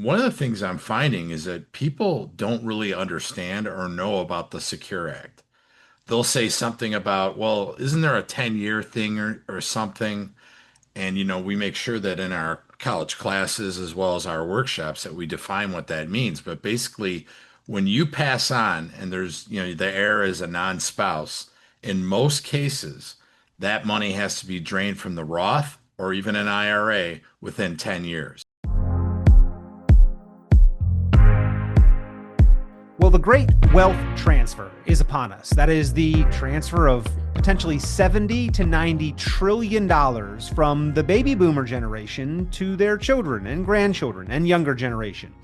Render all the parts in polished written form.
one of the things I'm finding is that people don't really understand or know about the Secure Act. They'll say something about, well, isn't there a 10-year thing or something? And, we make sure that in our college classes as well as our workshops that we define what that means. But basically, when you pass on and there's, the heir is a non-spouse, in most cases, that money has to be drained from the Roth or even an IRA within 10 years. Well, the great wealth transfer is upon us. That is the transfer of potentially 70 to 90 trillion dollars from the baby boomer generation to their children and grandchildren and younger generation.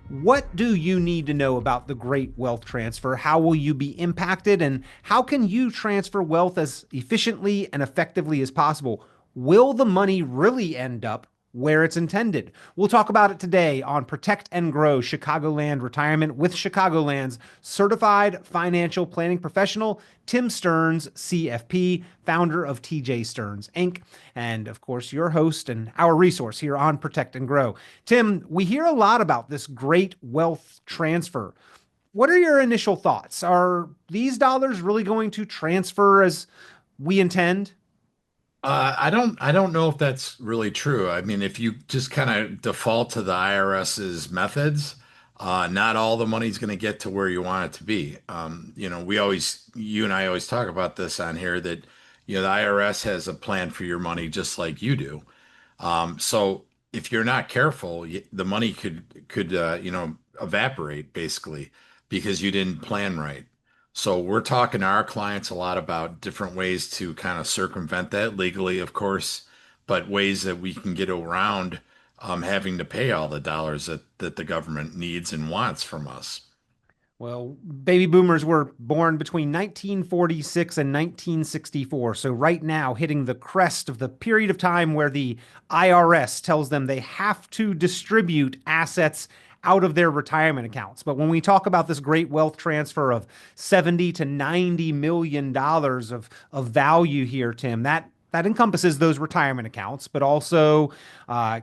What do you need to know about the great wealth transfer? How will you be impacted? And how can you transfer wealth as efficiently and effectively as possible? Will the money really end up where it's intended? We'll talk about it today on Protect and Grow Chicagoland Retirement with Chicagoland's certified financial planning professional, Tim Stearns, CFP, founder of TJ Stearns Inc., and of course, your host and our resource here on Protect and Grow. Tim, we hear a lot about this great wealth transfer. What are your initial thoughts? Are these dollars really going to transfer as we intend? I don't know if that's really true. I mean, if you just kind of default to the IRS's methods, not all the money's going to get to where you want it to be. You and I always talk about this on here that, the IRS has a plan for your money just like you do. So if you're not careful, the money could evaporate basically because you didn't plan right. So we're talking to our clients a lot about different ways to kind of circumvent that legally, of course, but ways that we can get around having to pay all the dollars that the government needs and wants from us. Well, baby boomers were born between 1946 and 1964. So, right now, hitting the crest of the period of time where the IRS tells them they have to distribute assets out of their retirement accounts. But when we talk about this great wealth transfer of 70 to 90 million dollars of value here, Tim, that encompasses those retirement accounts, but also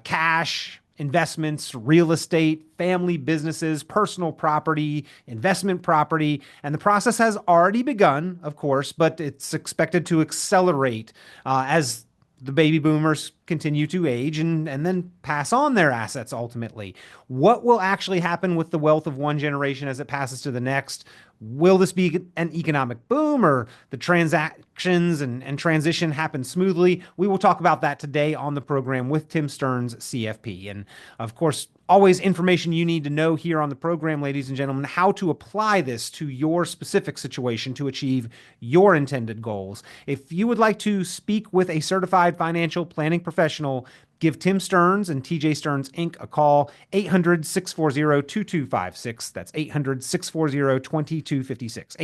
cash, investments, real estate, family businesses, personal property, investment property. And the process has already begun, of course, but it's expected to accelerate as the baby boomers continue to age and then pass on their assets ultimately. What will actually happen with the wealth of one generation as it passes to the next? Will this be an economic boom or the transactions and transition happen smoothly? We will talk about that today on the program with Tim Stearns, CFP. And of course, always information you need to know here on the program, ladies and gentlemen, how to apply this to your specific situation to achieve your intended goals. If you would like to speak with a certified financial planning professional, give Tim Stearns and TJ Stearns Inc. a call, 800-640-2256. That's 800-640-2256.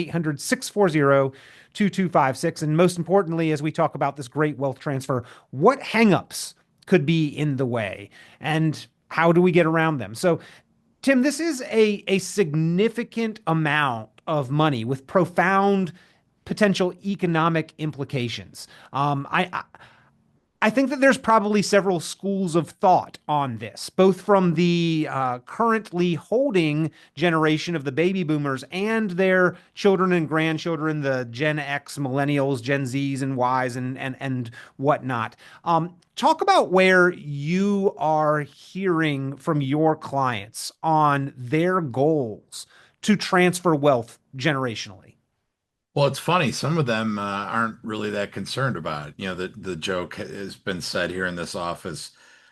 800-640-2256. And most importantly, as we talk about this great wealth transfer, what hangups could be in the way and how do we get around them? So, Tim, this is a significant amount of money with profound potential economic implications. I think that there's probably several schools of thought on this, both from the currently holding generation of the baby boomers and their children and grandchildren, the Gen X, millennials, Gen Zs, and Ys, and whatnot. Talk about where you are hearing from your clients on their goals to transfer wealth generationally. Well, it's funny. Some of them aren't really that concerned about it. The joke has been said here in this office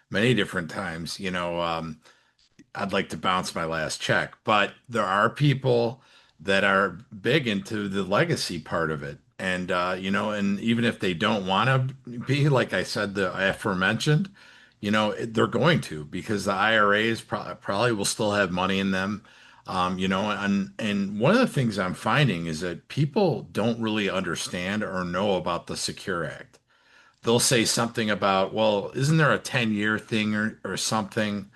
many different times. I'd like to bounce my last check, but there are people that are big into the legacy part of it. And even if they don't want to be, like I said, the aforementioned, they're going to because the IRAs probably will still have money in them. And one of the things I'm finding is that people don't really understand or know about the Secure Act. They'll say something about, well, isn't there a 10-year thing or something?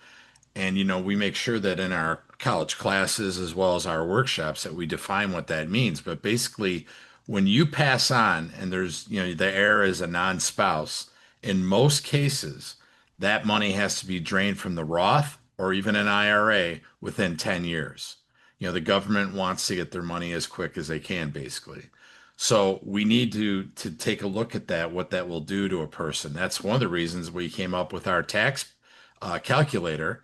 And, we make sure that in our college classes as well as our workshops that we define what that means. But basically, when you pass on and there's, the heir is a non-spouse, in most cases, that money has to be drained from the Roth or even an IRA within 10 years. The government wants to get their money as quick as they can, basically. So we need to take a look at that, what that will do to a person. That's one of the reasons we came up with our tax calculator,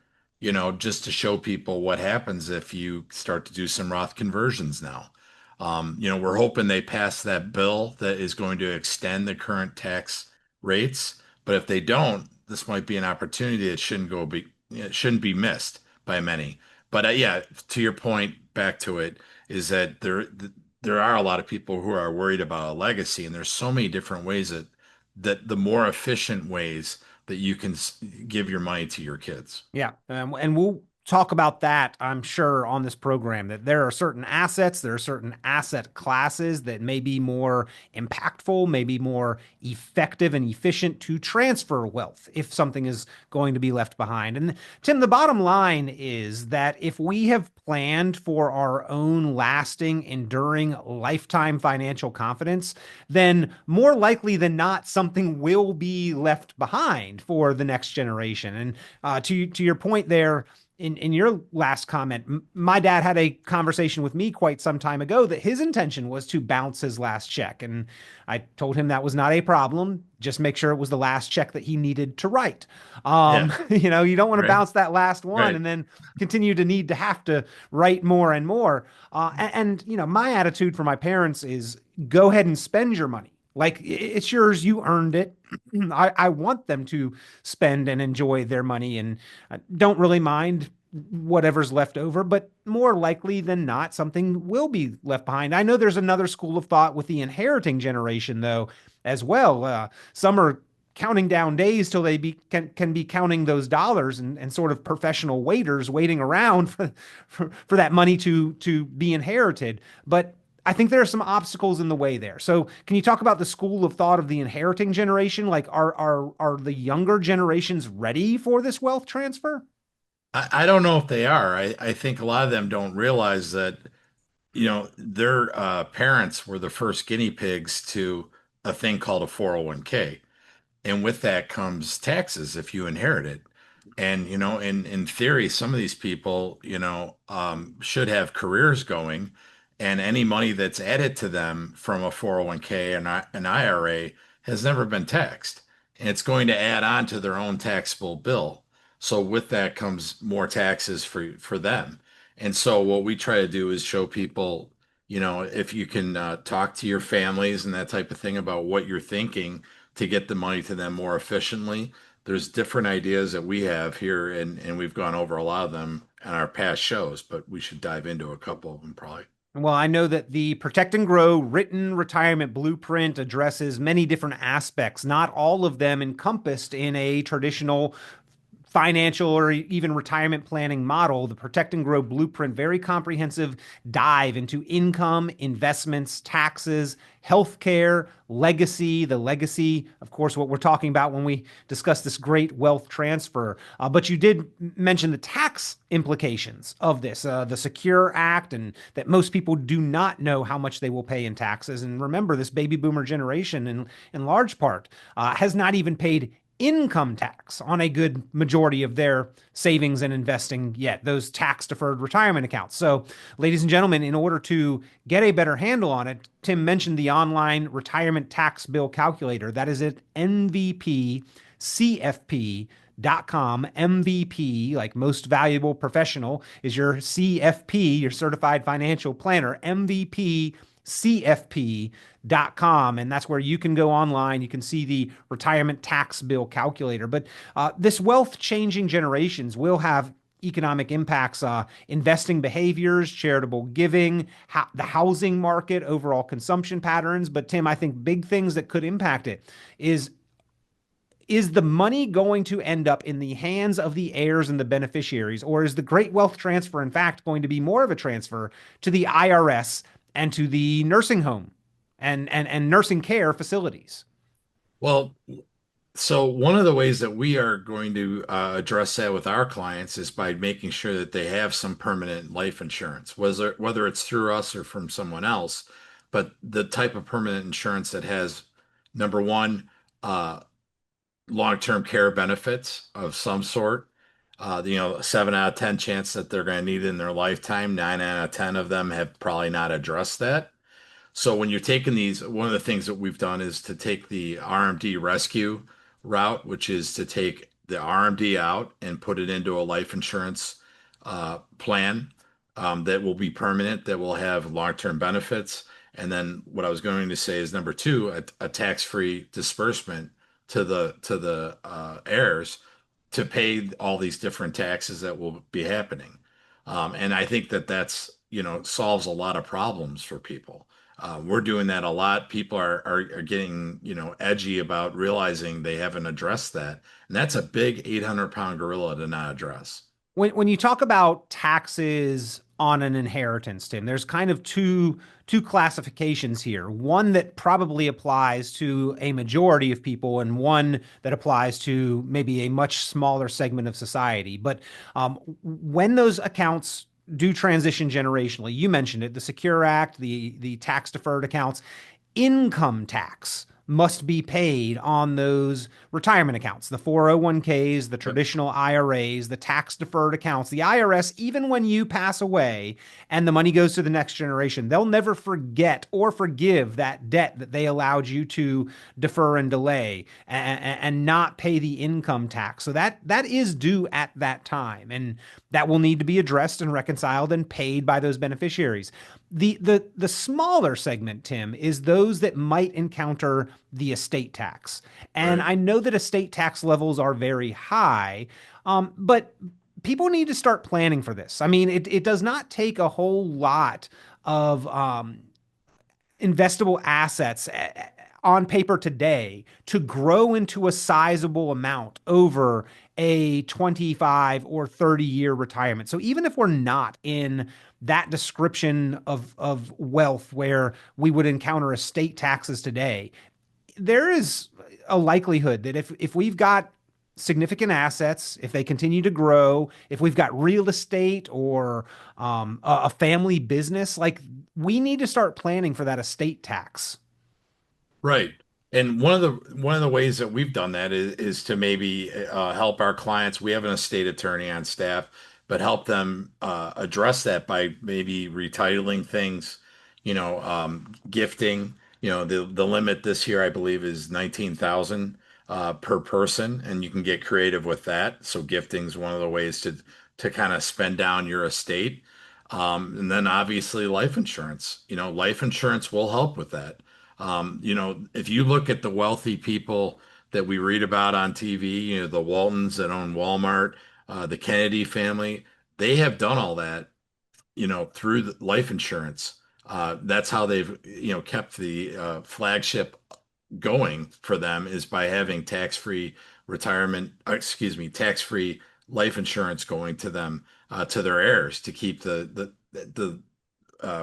just to show people what happens if you start to do some Roth conversions now. We're hoping they pass that bill that is going to extend the current tax rates. But if they don't, this might be an opportunity that it shouldn't be missed by many. But yeah, to your point, back to it, is that there are a lot of people who are worried about a legacy, and there's so many different ways that the more efficient ways that you can give your money to your kids. Yeah, and we'll talk about that, I'm sure, on this program, that there are certain assets, there are certain asset classes that may be more impactful, maybe more effective and efficient to transfer wealth if something is going to be left behind. And Tim, the bottom line is that if we have planned for our own lasting, enduring, lifetime financial confidence, then more likely than not, something will be left behind for the next generation. And to your point there, in your last comment, my dad had a conversation with me quite some time ago that his intention was to bounce his last check. And I told him that was not a problem. Just make sure it was the last check that he needed to write. Yeah, You don't want to right, bounce that last one right. and then continue to need to have to write more and more. My attitude for my parents is go ahead and spend your money. Like it's yours, you earned it. I want them to spend and enjoy their money and don't really mind whatever's left over, but more likely than not, something will be left behind. I know there's another school of thought with the inheriting generation, though, as well. Some are counting down days till can be counting those dollars and sort of professional waiters waiting around for that money to be inherited. But I think there are some obstacles in the way there. So, can you talk about the school of thought of the inheriting generation? Like, are the younger generations ready for this wealth transfer? I don't know if they are. I think a lot of them don't realize that, their parents were the first guinea pigs to a thing called a 401k. And with that comes taxes if you inherit it. And, in theory, some of these people, should have careers going, and any money that's added to them from a 401k and an IRA has never been taxed. And it's going to add on to their own taxable bill. So with that comes more taxes for them. And so what we try to do is show people, if you can talk to your families and that type of thing about what you're thinking to get the money to them more efficiently. There's different ideas that we have here, and we've gone over a lot of them in our past shows, but we should dive into a couple of them probably. Well, I know that the Protect and Grow written retirement blueprint addresses many different aspects, not all of them encompassed in a traditional financial or even retirement planning model. The Protect and Grow Blueprint, very comprehensive dive into income, investments, taxes, healthcare, legacy, the legacy, of course, what we're talking about when we discuss this great wealth transfer. But you did mention the tax implications of this, the Secure Act, and that most people do not know how much they will pay in taxes. And remember, this baby boomer generation, in large part, has not even paid income tax on a good majority of their savings and investing yet, those tax deferred retirement accounts. So, ladies and gentlemen, in order to get a better handle on it, Tim mentioned the online retirement tax bill calculator. That is at NVPCFP.com. MVP, like most valuable professional, is your CFP, your certified financial planner. MVPCFP.com. And that's where you can go online. You can see the retirement tax bill calculator. But this wealth changing generations will have economic impacts, investing behaviors, charitable giving, the housing market, overall consumption patterns. But Tim, I think big things that could impact it is the money going to end up in the hands of the heirs and the beneficiaries, or is the great wealth transfer, in fact, going to be more of a transfer to the IRS and to the nursing home and nursing care facilities? Well, so one of the ways that we are going to address that with our clients is by making sure that they have some permanent life insurance, whether it's through us or from someone else, but the type of permanent insurance that has, number one, long-term care benefits of some sort. A 7 out of 10 chance that they're going to need it in their lifetime. 9 out of 10 of them have probably not addressed that. So when you're taking these, one of the things that we've done is to take the RMD rescue route, which is to take the RMD out and put it into a life insurance plan that will be permanent, that will have long-term benefits. And then what I was going to say is number two, a tax-free disbursement to the heirs to pay all these different taxes that will be happening. And I think that that's, solves a lot of problems for people. We're doing that a lot. People are getting, edgy about realizing they haven't addressed that. And that's a big 800-pound gorilla to not address. When you talk about taxes on an inheritance, Tim, there's kind of two classifications here. One that probably applies to a majority of people, and one that applies to maybe a much smaller segment of society. But when those accounts do transition generationally, you mentioned it, the Secure Act, the tax deferred accounts, income tax must be paid on those retirement accounts, the 401ks, the Yep. traditional IRAs, the tax deferred accounts. The IRS, even when you pass away and the money goes to the next generation, they'll never forget or forgive that debt that they allowed you to defer and delay and not pay the income tax. So that is due at that time. And that will need to be addressed and reconciled and paid by those beneficiaries. The smaller segment, Tim, is those that might encounter the estate tax. And Right. I know that estate tax levels are very high, but people need to start planning for this. I mean, it does not take a whole lot of investable assets on paper today to grow into a sizable amount over a 25 or 30-year retirement. So even if we're not in that description of wealth where we would encounter estate taxes today, there is a likelihood that if we've got significant assets, if they continue to grow, if we've got real estate or a family business, like we need to start planning for that estate tax. Right. And one of the ways that we've done that is to maybe help our clients. We have an estate attorney on staff, but help them address that by maybe retitling things, gifting. The limit this year, I believe, is 19,000 per person, and you can get creative with that. So gifting is one of the ways to kind of spend down your estate. And then obviously life insurance. Life insurance will help with that. If you look at the wealthy people that we read about on TV, the Waltons that own Walmart, the Kennedy family, they have done all that, through the life insurance. That's how they've, kept the flagship going for them is by having tax-free tax-free life insurance going to them, to their heirs to keep the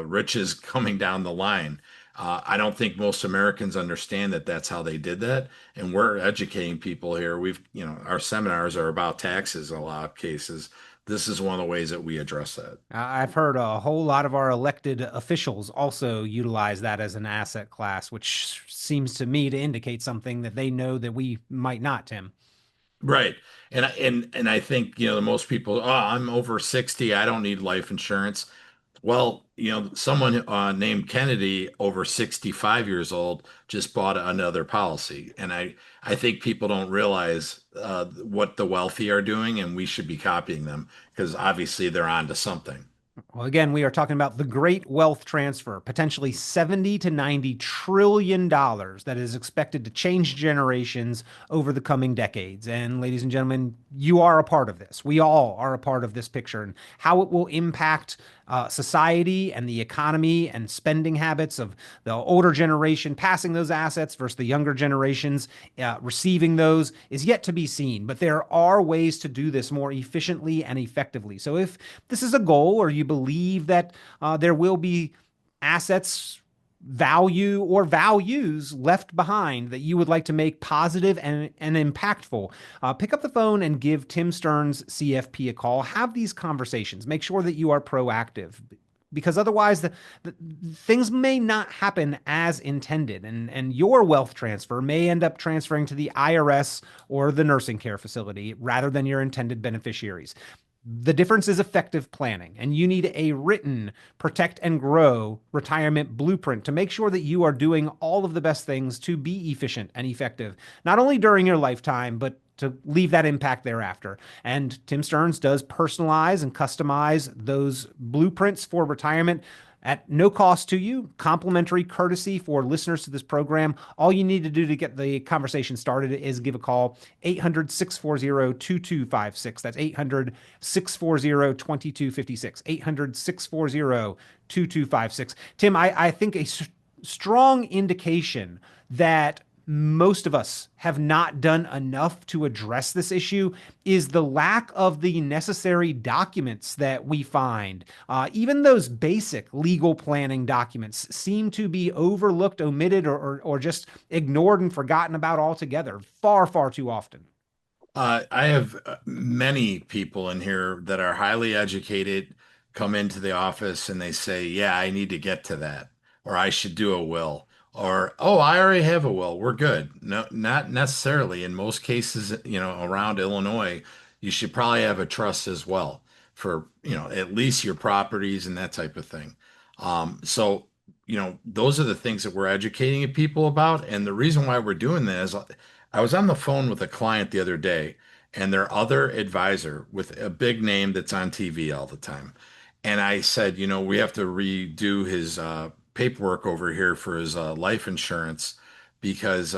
riches coming down the line. I don't think most Americans understand that that's how they did that, and we're educating people here. Our seminars are about taxes in a lot of cases. This is one of the ways that we address that. I've heard a whole lot of our elected officials also utilize that as an asset class, which seems to me to indicate something that they know that we might not, Tim. Right. And I think, most people, oh, I'm over 60, I don't need life insurance. Well, someone named Kennedy, over 65 years old, just bought another policy. And I think people don't realize what the wealthy are doing, and we should be copying them because obviously they're on to something. Well, again, we are talking about the great wealth transfer, potentially 70 to 90 trillion dollars that is expected to change generations over the coming decades. And ladies and gentlemen, you are a part of this. We all are a part of this picture, and how it will impact society and the economy and spending habits of the older generation passing those assets versus the younger generations receiving those is yet to be seen. But there are ways to do this more efficiently and effectively. So if this is a goal, or you believe that there will be assets, value, or values left behind that you would like to make positive and impactful, pick up the phone and give Tim Stearns CFP a call. Have these conversations. Make sure that you are proactive. because otherwise the things may not happen as intended, and your wealth transfer may end up transferring to the IRS or the nursing care facility rather than your intended beneficiaries. The difference is effective planning, and you need a written protect and grow retirement blueprint to make sure that you are doing all of the best things to be efficient and effective, not only during your lifetime, but to leave that impact thereafter. And Tim Stearns does personalize and customize those blueprints for retirement at no cost to you, complimentary courtesy for listeners to this program. All you need to do to get the conversation started is give a call, 800-640-2256. That's 800-640-2256, 800-640-2256. Tim, I think a strong indication that most of us have not done enough to address this issue is the lack of the necessary documents that we find. Even those basic legal planning documents seem to be overlooked, omitted, or just ignored and forgotten about altogether far, far too often. I have many people in here that are highly educated come into the office and they say, "Yeah, I need to get to that," or "I should do a will," or "Oh, I already have a will. We're good." No, not necessarily. In most cases, around Illinois, you should probably have a trust as well for, at least your properties and that type of thing. So, those are the things that we're educating people about. And the reason why we're doing that is I was on the phone with a client the other day and their other advisor with a big name that's on TV all the time. And I said, we have to redo his paperwork over here for his life insurance because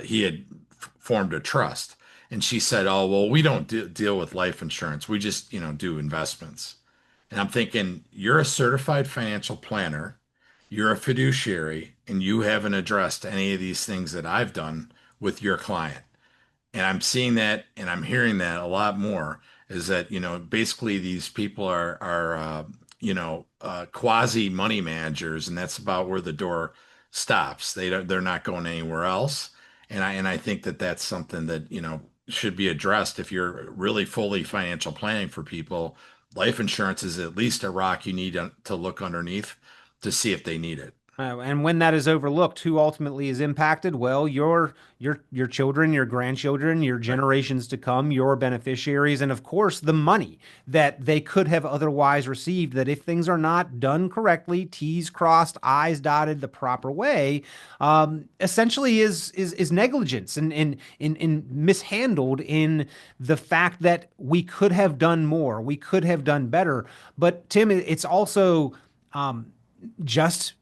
he had formed a trust. And she said, "Oh, well, we don't deal with life insurance. We just, do investments." And I'm thinking, you're a certified financial planner, you're a fiduciary, and you haven't addressed any of these things that I've done with your client. And I'm seeing that and I'm hearing that a lot more is that, basically these people are quasi money managers, and that's about where the door stops. They're not going anywhere else. And I think that that's something that, should be addressed if you're really fully financial planning for people. Life insurance is at least a rock you need to look underneath to see if they need it. And when that is overlooked, who ultimately is impacted? Well, your children, your grandchildren, your Right. generations to come, your beneficiaries, and of course the money that they could have otherwise received. That if things are not done correctly, T's crossed, I's dotted the proper way, essentially is negligence and mishandled in the fact that we could have done more, we could have done better. But Tim, it's also just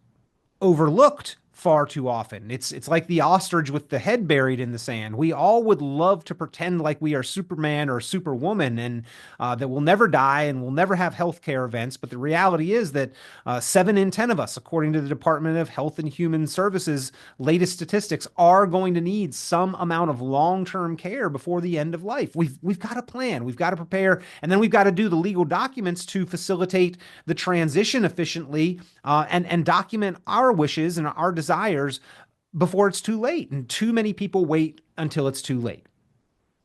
overlooked far too often. It's like the ostrich with the head buried in the sand. We all would love to pretend like we are Superman or Superwoman and that we'll never die and we'll never have healthcare events. But the reality is that 7 in 10 of us, according to the Department of Health and Human Services latest statistics, are going to need some amount of long-term care before the end of life. We've got to plan, we've got to prepare, and then we've got to do the legal documents to facilitate the transition efficiently, and document our wishes and our desires before it's too late. And too many people wait until it's too late.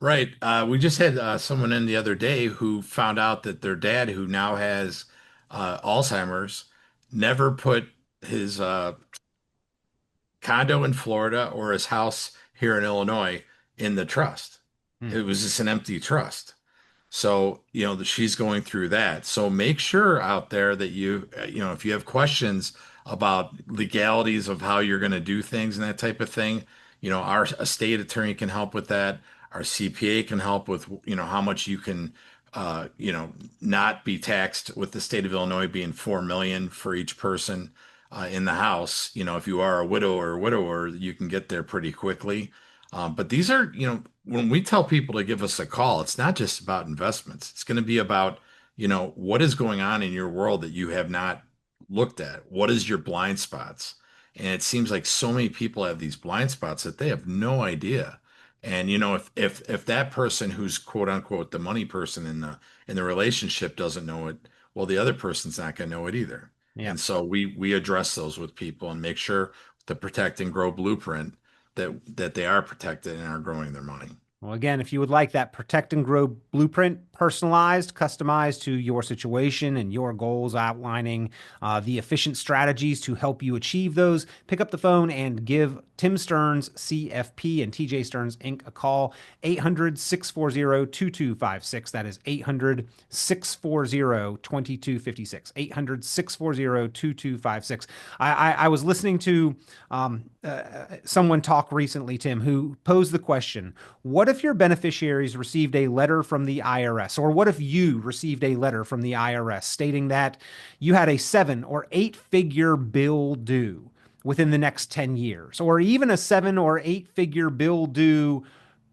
Right. We just had someone in the other day who found out that their dad, who now has Alzheimer's, never put his condo in Florida or his house here in Illinois in the trust. Hmm. It was just an empty trust. So, that she's going through that. So make sure out there that if you have questions about legalities of how you're going to do things and that type of thing, our estate attorney can help with that. Our CPA can help with, how much you can, not be taxed with the state of Illinois being 4 million for each person in the house. If you are a widow or a widower, you can get there pretty quickly. But these are, when we tell people to give us a call, it's not just about investments. It's going to be about, what is going on in your world that you have not looked at? What is your blind spots? And it seems like so many people have these blind spots that they have no idea. And if that person who's quote unquote the money person in the relationship doesn't know it, well, the other person's not going to know it either. Yeah. And so we address those with people and make sure the protect and grow blueprint that they are protected and are growing their money. Well, again, if you would like that protect and grow blueprint, personalized, customized to your situation and your goals, outlining the efficient strategies to help you achieve those, pick up the phone and give Tim Stearns, CFP, and TJ Stearns Inc. a call, 800-640-2256. That is 800-640-2256. 800-640-2256. I was listening to someone talk recently, Tim, who posed the question, what if your beneficiaries received a letter from the IRS? Or what if you received a letter from the IRS stating that you had a 7 or 8 figure bill due within the next 10 years, or even a 7 or 8 figure bill due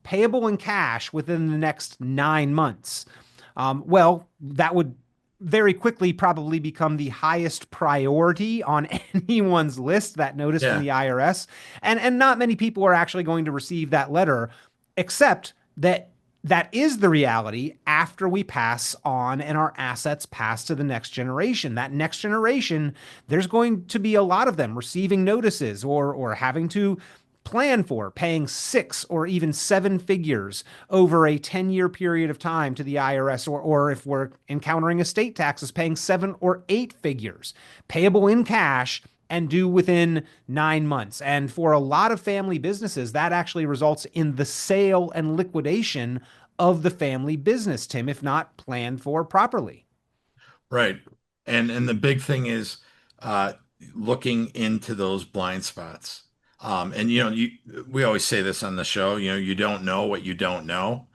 payable in cash within the next 9 months? Well, that would very quickly probably become the highest priority on anyone's list, that notice from Yeah. the IRS. And not many people are actually going to receive that letter, except that that is the reality after we pass on and our assets pass to the next generation. That next generation, there's going to be a lot of them receiving notices or having to plan for paying 6 or even 7 figures over a 10-year period of time to the IRS, or if we're encountering estate taxes, paying 7 or 8 figures payable in cash and due within 9 months. And for a lot of family businesses, that actually results in the sale and liquidation of the family business, Tim, if not planned for properly. Right. And the big thing is uh looking into those blind spots. And we always say this on the show, you don't know what you don't know.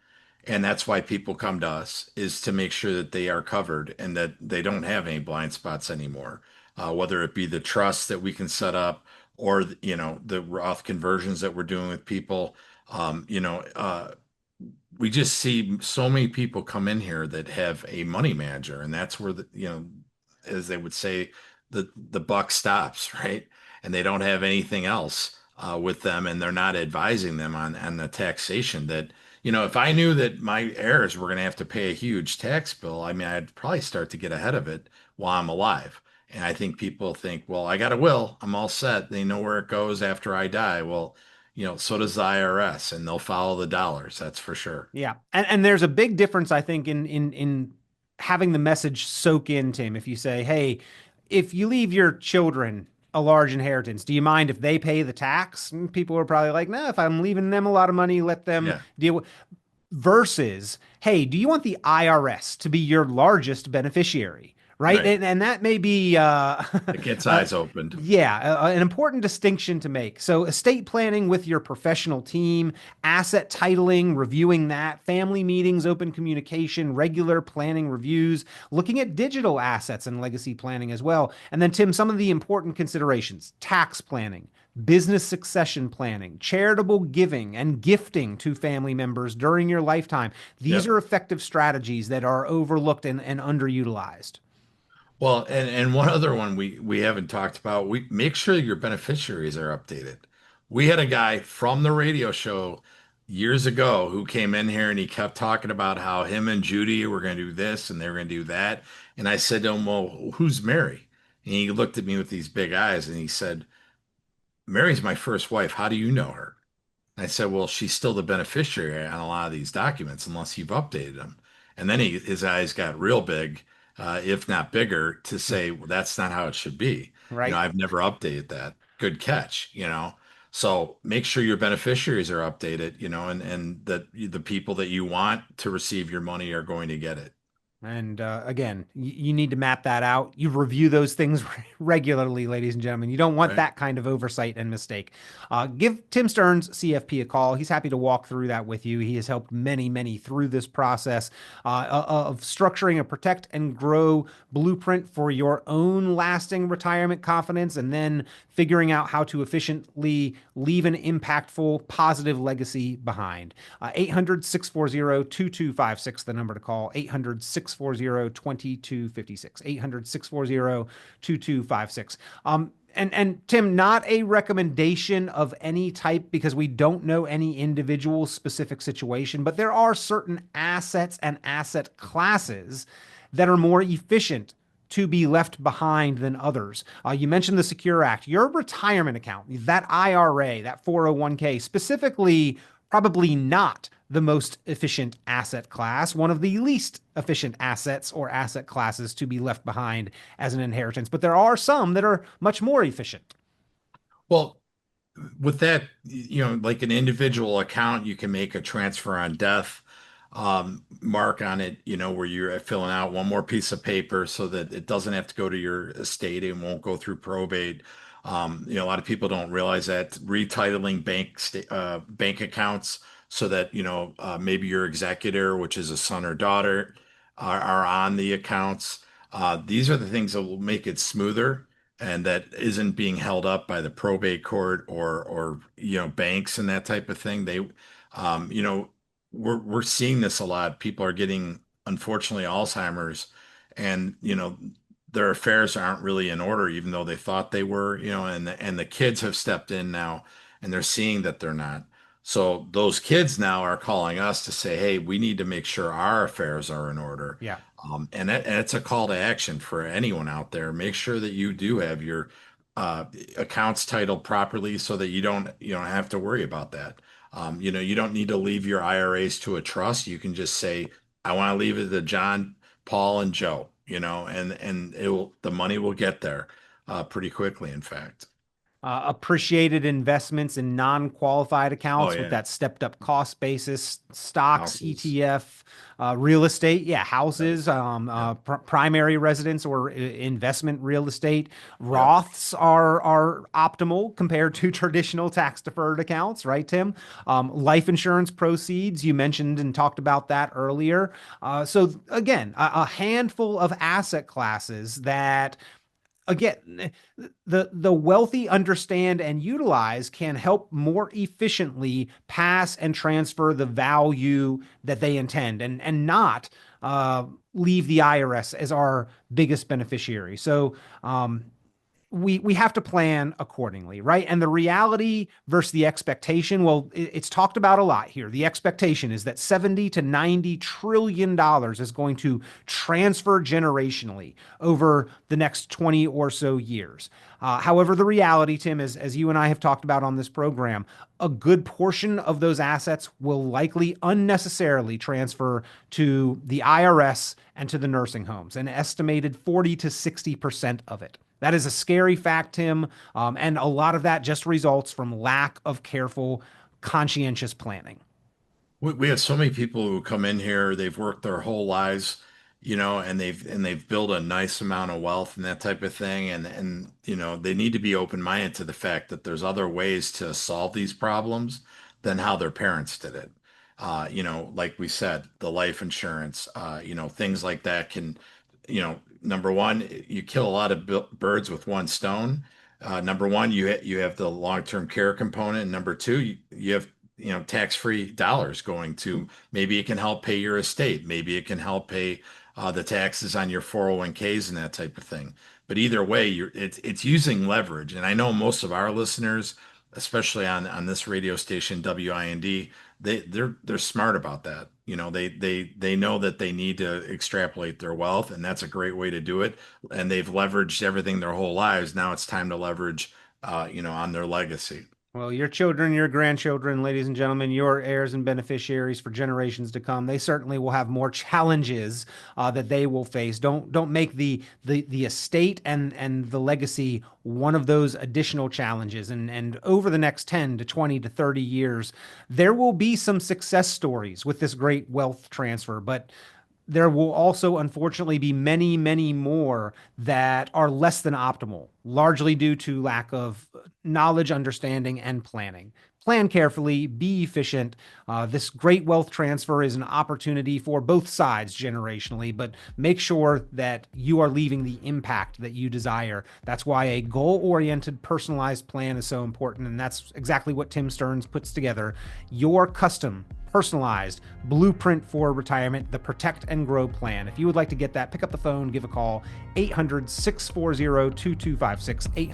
And that's why people come to us, is to make sure that they are covered and that they don't have any blind spots anymore. Whether it be the trust that we can set up or the Roth conversions that we're doing with people. We just see so many people come in here that have a money manager, and that's where as they would say, the buck stops, right? And they don't have anything else with them, and they're not advising them on the taxation. That if I knew that my heirs were going to have to pay a huge tax bill, I mean, I'd probably start to get ahead of it while I'm alive. And I think people think, well, I got a will, I'm all set. They know where it goes after I die. Well, so does the IRS, and they'll follow the dollars. That's for sure. Yeah. And there's a big difference, I think, in having the message soak in, Tim. If you say, hey, if you leave your children a large inheritance, do you mind if they pay the tax? And people are probably like, no, if I'm leaving them a lot of money, let them Yeah, deal with, versus, hey, do you want the IRS to be your largest beneficiary? Right. right. And that may be It gets eyes opened. yeah, an important distinction to make. So, estate planning with your professional team, asset titling, reviewing that, family meetings, open communication, regular planning reviews, looking at digital assets and legacy planning as well. And then, Tim, some of the important considerations: tax planning, business succession planning, charitable giving, and gifting to family members during your lifetime. These Yep. are effective strategies that are overlooked and underutilized. Well, and one other one we haven't talked about, we make sure your beneficiaries are updated. We had a guy from the radio show years ago who came in here and he kept talking about how him and Judy were going to do this and they were going to do that. And I said to him, well, who's Mary? And he looked at me with these big eyes and he said, Mary's my first wife. How do you know her? I said, well, she's still the beneficiary on a lot of these documents unless you've updated them. And then his eyes got real big, if not bigger, to say, well, that's not how it should be. Right. I've never updated that. Good catch. So make sure your beneficiaries are updated, and that the people that you want to receive your money are going to get it. And again, you need to map that out. You review those things regularly, ladies and gentlemen. You don't want Right. that kind of oversight and mistake. Give Tim Stearns, CFP, a call. He's happy to walk through that with you. He has helped many, many through this process of structuring a protect and grow blueprint for your own lasting retirement confidence, and then figuring out how to efficiently leave an impactful, positive legacy behind. 800-640-2256, the number to call. 800-640-2256. 800-640-2256. And Tim, not a recommendation of any type because we don't know any individual specific situation, but there are certain assets and asset classes that are more efficient to be left behind than others. You mentioned the Secure Act. Your retirement account, that IRA, that 401k, specifically probably not the most efficient asset class, one of the least efficient assets or asset classes to be left behind as an inheritance. But there are some that are much more efficient. Well, with that, like an individual account, you can make a transfer on death, mark on it, where you're filling out one more piece of paper so that it doesn't have to go to your estate. It won't go through probate. A lot of people don't realize that retitling bank accounts so that, maybe your executor, which is a son or daughter, are on the accounts. These are the things that will make it smoother and that isn't being held up by the probate court or banks and that type of thing. We're seeing this a lot. People are getting, unfortunately, Alzheimer's, and their affairs aren't really in order, even though they thought they were. And the kids have stepped in now, and they're seeing that they're not. So those kids now are calling us to say, "Hey, we need to make sure our affairs are in order." Yeah. And it's a call to action for anyone out there. Make sure that you do have your accounts titled properly so that you don't have to worry about that. You don't need to leave your IRAs to a trust. You can just say, I want to leave it to John, Paul, and Joe, and the money will get there pretty quickly, in fact. Appreciated investments in non-qualified Oh accounts with yeah. that stepped up cost basis, stocks, Houses. ETF, real estate, yeah, Yep. houses, Yep. primary residence or investment real estate. Yep. Roths are optimal compared to traditional tax deferred accounts, right, Tim? Life insurance proceeds, you mentioned and talked about that earlier. So again, a handful of asset classes that again, the wealthy understand and utilize can help more efficiently pass and transfer the value that they intend and not leave the IRS as our biggest beneficiary. So we have to plan accordingly, right? And the reality versus the expectation, well, it's talked about a lot here. The expectation is that 70 to 90 trillion dollars is going to transfer generationally over the next 20 or so years. However, the reality, Tim, is as you and I have talked about on this program, a good portion of those assets will likely unnecessarily transfer to the IRS and to the nursing homes, an estimated 40 to 60% of it. That is a scary fact, Tim. And a lot of that just results from lack of careful, conscientious planning. We have so many people who come in here, they've worked their whole lives, and they've built a nice amount of wealth and that type of thing. And they need to be open-minded to the fact that there's other ways to solve these problems than how their parents did it. Like we said, the life insurance, things like that can, number one, you kill a lot of birds with one stone. Number one, you have the long-term care component. And number two, you have tax-free dollars going to, maybe it can help pay your estate. Maybe it can help pay the taxes on your 401ks and that type of thing. But either way, it's using leverage. And I know most of our listeners, especially on this radio station, WIND, they're smart about that. They know that they need to extrapolate their wealth, and that's a great way to do it. And they've leveraged everything their whole lives. Now it's time to leverage, on their legacy. Well, your children, your grandchildren, ladies and gentlemen, your heirs and beneficiaries for generations to come, they certainly will have more challenges that they will face. Don't make the estate and the legacy one of those additional challenges. And over the next 10 to 20 to 30 years, there will be some success stories with this great wealth transfer, but there will also, unfortunately, be many, many more that are less than optimal, largely due to lack of knowledge, understanding, and planning. Plan carefully, be efficient. This great wealth transfer is an opportunity for both sides generationally, but make sure that you are leaving the impact that you desire. That's why a goal-oriented, personalized plan is so important, and that's exactly what Tim Stearns puts together. Your custom personalized blueprint for retirement, the Protect and Grow plan. If you would like to get that, pick up the phone, give a call, 800-640-2256,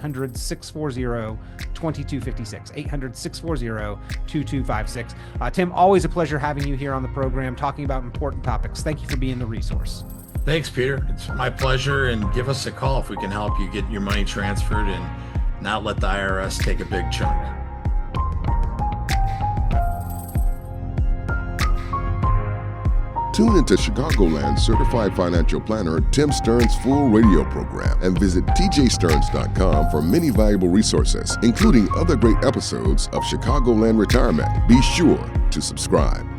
800-640-2256, 800-640-2256. Tim, always a pleasure having you here on the program, talking about important topics. Thank you for being the resource. Thanks, Peter. It's my pleasure. And give us a call if we can help you get your money transferred and not let the IRS take a big chunk. Tune into Chicagoland's certified financial planner Tim Stern's full radio program and visit tjstearns.com for many valuable resources, including other great episodes of Chicagoland Retirement. Be sure to subscribe.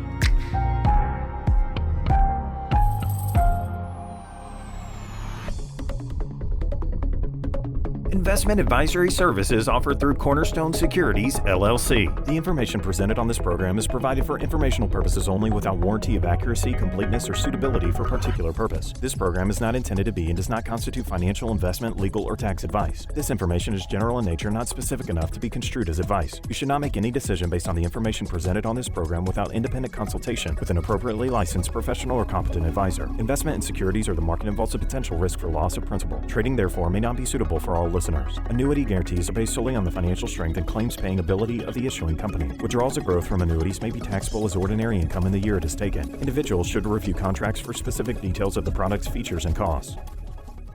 Investment advisory services offered through Cornerstone Securities, LLC. The information presented on this program is provided for informational purposes only without warranty of accuracy, completeness, or suitability for particular purpose. This program is not intended to be and does not constitute financial, investment, legal, or tax advice. This information is general in nature, not specific enough to be construed as advice. You should not make any decision based on the information presented on this program without independent consultation with an appropriately licensed professional or competent advisor. Investment in securities or the market involves a potential risk for loss of principal. Trading, therefore, may not be suitable for all listeners. Annuity guarantees are based solely on the financial strength and claims-paying ability of the issuing company. Withdrawals of growth from annuities may be taxable as ordinary income in the year it is taken. Individuals should review contracts for specific details of the product's features and costs.